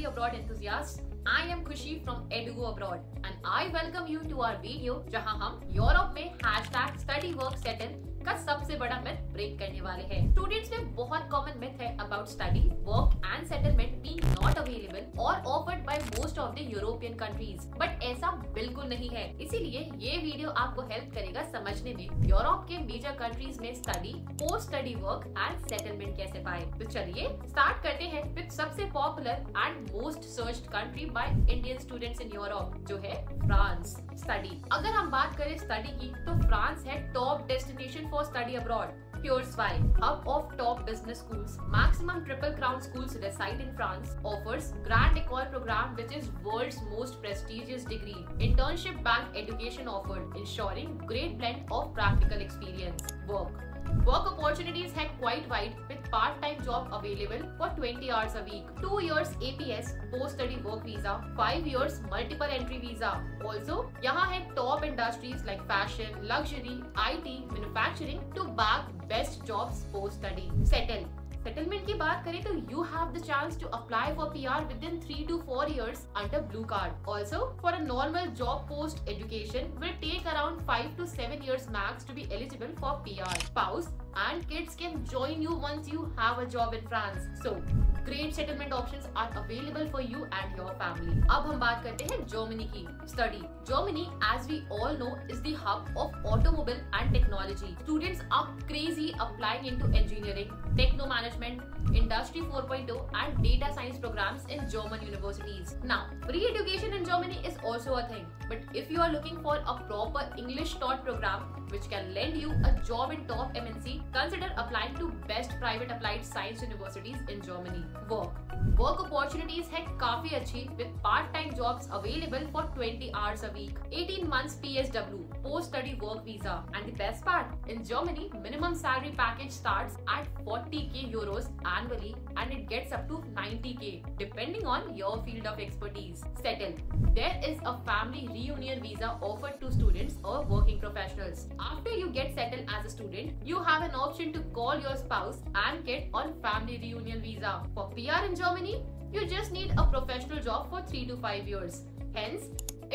abroad enthusiasts. I am Khushi from Edugo Abroad and I welcome you to our video जहां हम Europe में #StudyWorkSettle का सबसे बड़ा मिथ ब्रेक करने वाले हैं। स्टूडेंट्स में बहुत कॉमन मिथ है about study, work and settlement being not available और offered by most of the European countries, but ऐसा बिल्कुल नहीं है। इसीलिए ये वीडियो आपको हेल्प करेगा समझने में यूरोप के मेजर कंट्रीज में study, post study work and settlement कैसे पाए। तो चलिए स्टार्ट करते हैं विद सबसे popular and most searched country by Indian students in Europe, जो है फ्रांस। स्टडी, अगर हम बात करें स्टडी की तो फ्रांस है top destination for study abroad. PureSwy, hub of top business schools, maximum triple crown schools reside in France, offers Grand École program which is world's most prestigious degree. Internship bank education offered, ensuring great blend of practical experience. Work opportunities है quite wide with part-time job available for 20 hours a week. 2 years APS post-study work visa, 5 years multiple entry visa. Also, यहाँ है top industries like fashion, luxury, IT, manufacturing to bag best jobs post-study. Settlement की बात करें तो you have the chance to apply for PR within 3 to 4 years under blue card. Also for a normal job post education will take around 5 to 7 years max to be eligible for PR. Spouse and kids can join you once you have a job in France. So great settlement options are available for you and your family. अब हम बात करते हैं Germany की. Study, Germany as we all know is the hub of automobile and technology. Students are crazy applying into engineering, techno management, industry 4.0 and data science programs in German universities. Now, free education in Germany is also a thing, but if you are looking for a proper English taught program which can lend you a job in top MNC, consider applying to best private applied science universities in Germany. Work opportunities है काफी अच्छी with part-time jobs available for 20 hours a week, 18 months PSW, post-study work visa, and the best part, in Germany, minimum salary package starts at 40k euros annually and it gets up to 90k depending on your field of expertise. Settle, there is a family reunion visa offered to students or working professionals. After you get settled as a student, you have an option to call your spouse and get on family reunion visa. For PR in Germany, you just need a professional job for 3 to 5 years. Hence,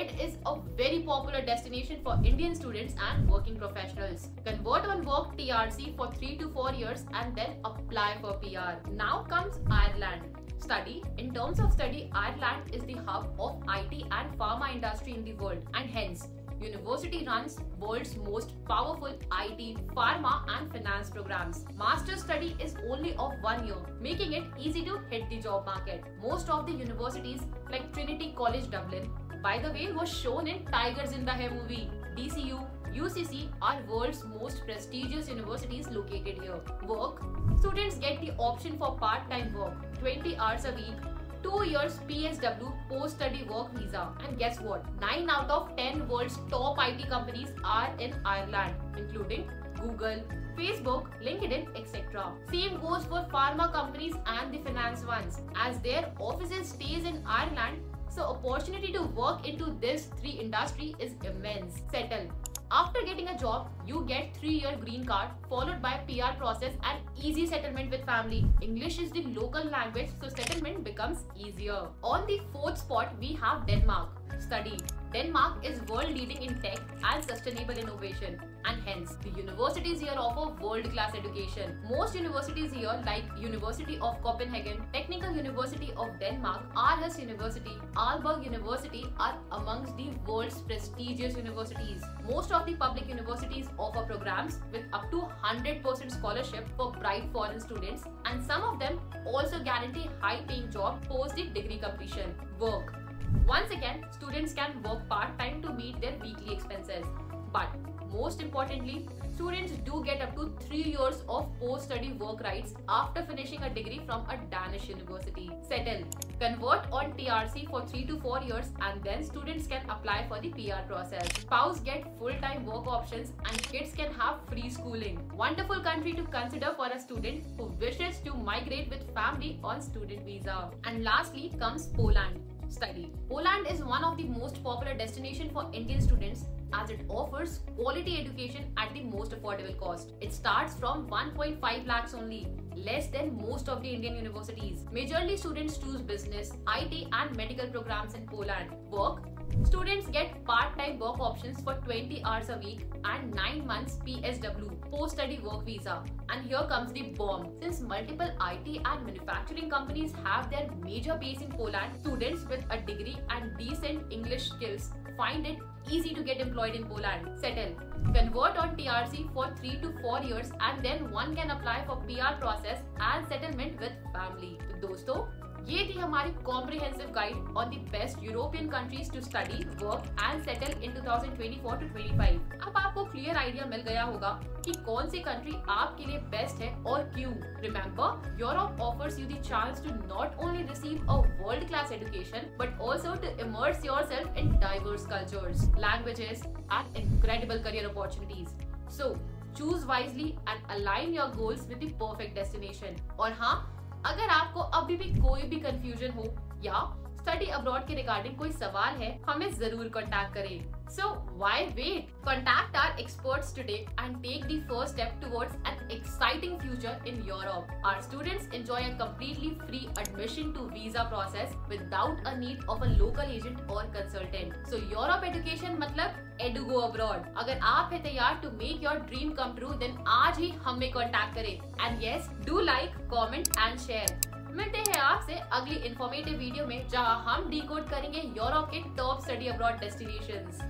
it is a very popular destination for Indian students and working professionals. Convert on work TRC for 3 to 4 years and then apply for PR. Now comes Ireland. Study, in terms of study, Ireland is the hub of IT and pharma industry in the world, and hence university runs world's most powerful IT, pharma and finance programs. Master's study is only of 1 year, making it easy to hit the job market. Most of the universities like Trinity College Dublin, by the way, was shown in Tigers in the Hair movie. DCU, UCC are world's most prestigious universities located here. Work, students get the option for part-time work, 20 hours a week, 2 years PSW post-study work visa, and guess what? 9 out of 10 world's top IT companies are in Ireland, including Google, Facebook, LinkedIn, etc. Same goes for pharma companies and the finance ones, as their offices stays in Ireland, so opportunity to work into this 3 industry is immense. Settle. After getting a job, you get 3-year green card followed by PR process and easy settlement with family. English is the local language, so settlement becomes easier. On the 4th spot, we have Denmark. Study. Denmark is world leading in tech and sustainable innovation, and hence the universities here offer world-class education. Most universities here like University of Copenhagen, Technical University of Denmark, Aarhus University, Aalborg University are amongst the world's prestigious universities. Most of the public universities offer programs with up to 100% scholarship for bright foreign students, and some of them also guarantee high-paying job post the degree completion. Work. Once again, students can work part-time to meet their weekly expenses. But most importantly, students do get up to 3 years of post-study work rights after finishing a degree from a Danish university. Settle. Convert on TRC for 3 to 4 years and then students can apply for the PR process. Spouse get full-time work options and kids can have free schooling. Wonderful country to consider for a student who wishes to migrate with family on student visa. And lastly comes Poland. Study. Poland is one of the most popular destinations for Indian students as it offers quality education at the most affordable cost. It starts from 1.5 lakhs only. less than most of the Indian universities. Majorly students choose business, IT and medical programs in Poland. Work. Students get part-time work options for 20 hours a week and 9 months PSW, post-study work visa. And here comes the bomb. Since multiple IT and manufacturing companies have their major base in Poland, students with a degree and decent English skills find it easy to get employed in Poland. Settle. Convert on TRC for 3 to 4 years and then one can apply for PR process and settlement with family. तो दोस्तों, ये थी हमारी comprehensive guide on the best European countries to study, work and settle in 2024 to 25। अब आपको clear idea मिल गया होगा कि कौन सी कंट्री आपके लिए बेस्ट है और क्यों। Remember, Europe offers you the chance to not only receive a world class education but also to immerse yourself in diverse cultures, languages and incredible career opportunities. So choose wisely and align your goals with the perfect destination. और हाँ, अगर आपको अभी भी कोई भी confusion हो या स्टडी अब्रॉड के रिगार्डिंग कोई सवाल है, हमें जरूर कांटेक्ट करें। So why wait? Contact our experts today and take the first step towards an exciting future in Europe. Our students enjoy a completely free admission to visa process without a need of a local agent or consultant. So Europe education मतलब EduGo abroad. अगर आप हैं तैयार to make your dream come true, then आज ही हमें contact करें। And yes, do like, comment and share. मिलते हैं आपसे अगली इन्फॉर्मेटिव वीडियो में, जहां हम डिकोड करेंगे यूरोप के टॉप स्टडी अब्रॉड डेस्टिनेशंस।